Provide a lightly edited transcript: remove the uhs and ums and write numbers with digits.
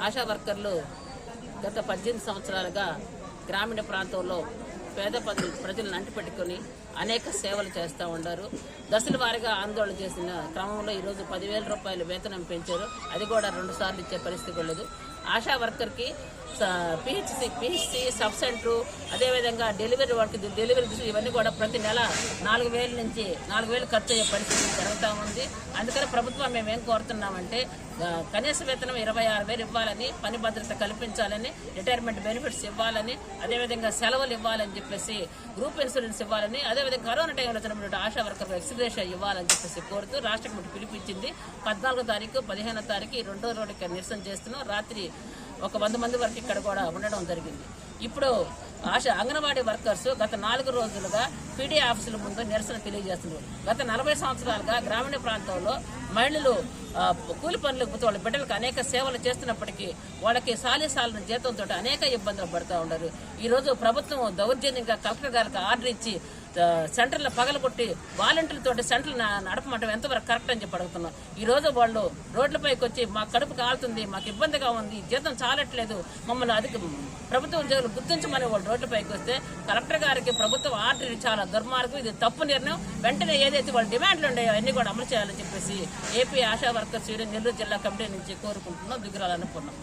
ఆశా వర్కర్లు గత 18 సంవత్సరాలుగా గ్రామీణ ప్రాంతంలో పేద ప్రజలను అంటిపెట్టుకుని అనేక సేవలు చేస్తూ ఉన్నారు. దశల వారీగా ఆందోళన చేసిన క్రమంలో ఈరోజు 10,000 రూపాయలు వేతనం పెంచారు. అది కూడా 2 సార్లు ఇచ్చే పరిస్థితి లేదు. ఆశా వర్కర్కి పిహెచ్సి సబ్ సెంటర్, అదేవిధంగా డెలివరీ వర్క్, డెలివరీ ఇవన్నీ కూడా ప్రతి నెల 4,000 నుంచి 4,000 ఖర్చు అయ్యే పరిస్థితి జరుగుతూ ఉంది. అందుకని ప్రభుత్వం మేము ఏం కోరుతున్నామంటే కనీస వేతనం 26,000 ఇవ్వాలని, పని భద్రత కల్పించాలని, రిటైర్మెంట్ బెనిఫిట్స్ ఇవ్వాలని, అదేవిధంగా సెలవులు ఇవ్వాలని చెప్పేసి, గ్రూప్ ఇన్సూరెన్స్ ఇవ్వాలని, అదేవిధంగా కరోనా టైంలో వచ్చినటువంటి ఆశా వర్కర్ ఎక్స్గ్రేషియా ఇవ్వాలని చెప్పేసి కోరుతూ రాష్ట్ర కమిటీ పిలిపించింది. 14వ తారీఖు 15వ తారీఖు 2 రోజులకి నిరసన చేస్తున్నాం. రాత్రి ఒక 100 మంది వరకు ఇక్కడ కూడా ఉండడం జరిగింది. ఇప్పుడు అంగన్వాడీ వర్కర్స్ గత 4 రోజులుగా పీడీ ఆఫీసుల ముందు నిరసన తెలియజేస్తున్నారు. గత 40 సంవత్సరాలుగా గ్రామీణ ప్రాంతంలో మహిళలు కూలి పనులకు వాళ్ళ బిడ్డలకు అనేక సేవలు చేస్తున్నప్పటికీ వాళ్ళకి సాలిసాలిన జీతంతో అనేక ఇబ్బందులు పడుతూ ఉన్నారు. ఈరోజు ప్రభుత్వం దౌర్జన్యంగా కలెక్టర్ గారికి ఆర్డర్ ఇచ్చి సెంటర్లు పగలగొట్టి వాలంటీర్లతో సెంటర్లు నడపమంటాం ఎంతవరకు కరెక్ట్ అని చెప్పి అడుగుతున్నాం. ఈరోజు వాళ్ళు రోడ్లపైకి వచ్చి మా కడుపు కాలుతుంది, మాకు ఇబ్బందిగా ఉంది, జీతం చాలట్లేదు, మమ్మల్ని ప్రభుత్వ ఉద్యోగులు గుర్తించమని వాళ్ళు రోడ్లపైకి వస్తే కలెక్టర్ గారికి ప్రభుత్వం ఆర్డర్ చాలా దుర్మార్గం, ఇది తప్పు నిర్ణయం, వెంటనే ఏదైతే వాళ్ళ డిమాండ్లు ఉన్నాయో అన్ని కూడా అమలు చేయాలని చెప్పేసి AP ASHA workers union Nellore జిల్లా కమిటీ నుంచి కోరుకుంటున్నాం. దిగురాలనుకున్నాం.